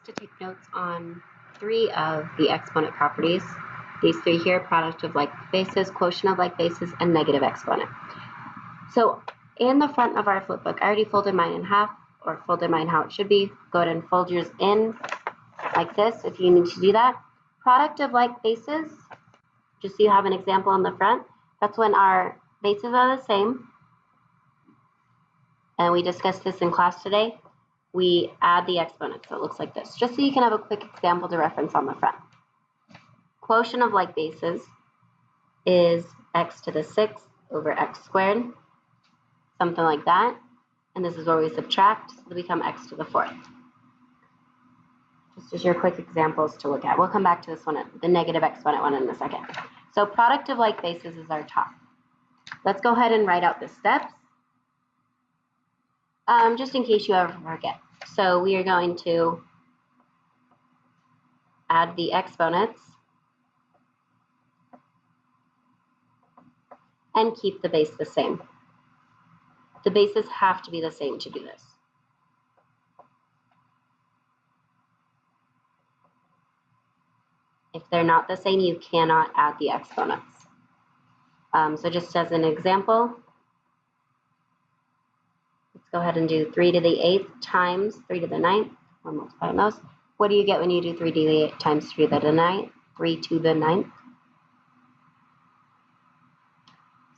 to take notes on 3 of the exponent properties. These 3 here: product of like bases, quotient of like bases, and negative exponent. So in the front of our flip book, I already folded mine in half, or folded mine how it should be. Go ahead and fold yours in like this if you need to do that. Product of like bases, just so you have an example on the front, that's when our bases are the same. And we discussed this in class today. We add the exponents, so it looks like this, just so you can have a quick example to reference on the front. Quotient of like bases is x to the 6th over x squared, something like that. And this is where we subtract, so they become x to the 4th. Just as your quick examples to look at. We'll come back to this one, the negative exponent one, in a second. So product of like bases is our top. Let's go ahead and write out the steps, just in case you ever forget. So we are going to add the exponents and keep the base the same. The bases have to be the same to do this. If they're not the same, you cannot add the exponents. So just as an example, let's go ahead and do 3 to the 8th times 3 to the 9th. We're multiplying those. What do you get when you do 3 to the 8th times 3 to the 9th? 3 to the 9th.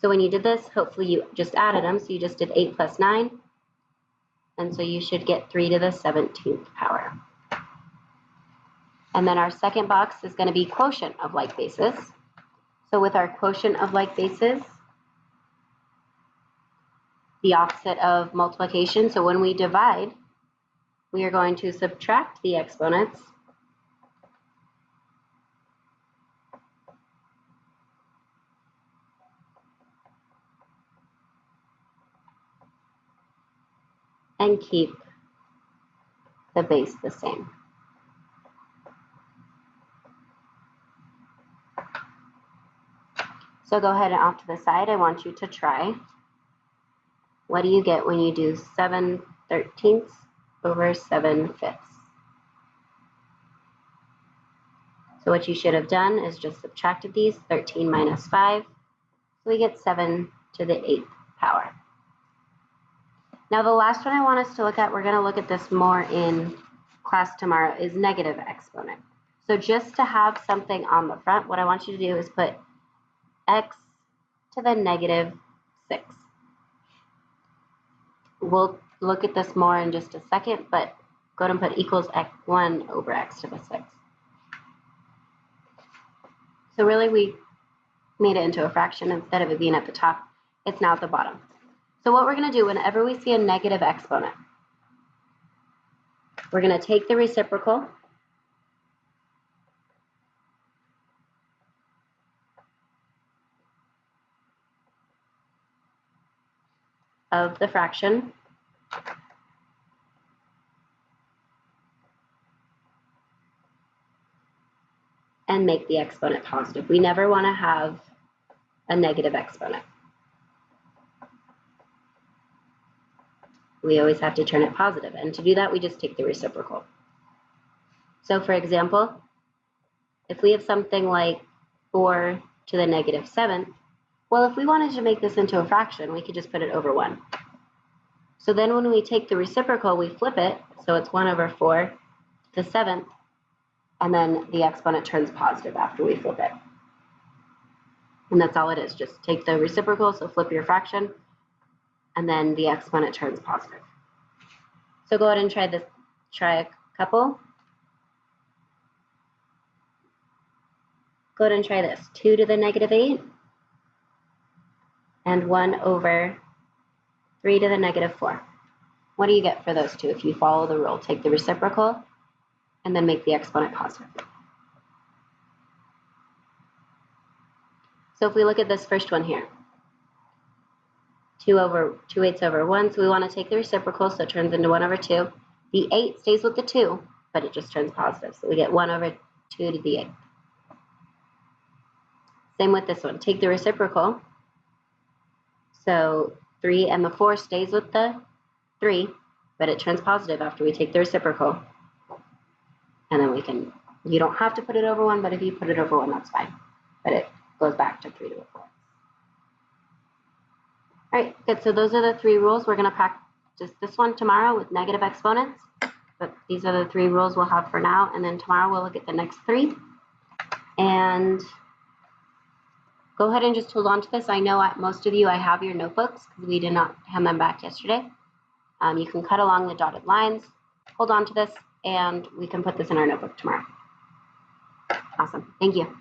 So when you did this, hopefully you just added them. So you just did 8 plus 9. And so you should get 3 to the 17th power. And then our second box is going to be quotient of like bases. So with our quotient of like bases, the opposite of multiplication. So when we divide, we are going to subtract the exponents and keep the base the same. So go ahead and off to the side, I want you to try. What do you get when you do 7/13 over 7/5? So what you should have done is just subtracted these, 13 minus 5. So we get 7 to the 8th power. Now the last one I want us to look at, we're going to look at this more in class tomorrow, is negative exponent. So just to have something on the front, what I want you to do is put x to the negative 6. We'll look at this more in just a second, but go ahead and put equals x1 over x to the 6. So really we made it into a fraction. Instead of it being at the top, it's now at the bottom. So what we're going to do whenever we see a negative exponent, we're going to take the reciprocal of the fraction and make the exponent positive. We never want to have a negative exponent. We always have to turn it positive, and to do that we just take the reciprocal. So for example, if we have something like 4 to the negative 7th, well, if we wanted to make this into a fraction, we could just put it over 1. So then when we take the reciprocal, we flip it, so it's 1 over 4 to the 7th, and then the exponent turns positive after we flip it. And that's all it is, just take the reciprocal, so flip your fraction, and then the exponent turns positive. So go ahead and try this. Try a couple. Go ahead and try this. 2 to the negative 8 and 1 over 3 to the negative 4. What do you get for those two if you follow the rule? Take the reciprocal and then make the exponent positive. So if we look at this first one here, 2 eighths over 1, so we want to take the reciprocal, so it turns into 1 over 2. The 8 stays with the 2, but it just turns positive, so we get 1 over 2 to the 8th. Same with this one. Take the reciprocal, so 3 and the 4 stays with the 3, but it turns positive after we take the reciprocal. And then you don't have to put it over 1, but if you put it over 1, that's fine. But it goes back to 3 to the 4th. All right, good. So those are the 3 rules. We're going to practice this one tomorrow with negative exponents. But these are the 3 rules we'll have for now. And then tomorrow we'll look at the next 3. And go ahead and just hold on to this. I know most of you, I have your notebooks because we did not hand them back yesterday. You can cut along the dotted lines, hold on to this, and we can put this in our notebook tomorrow. Awesome. Thank you.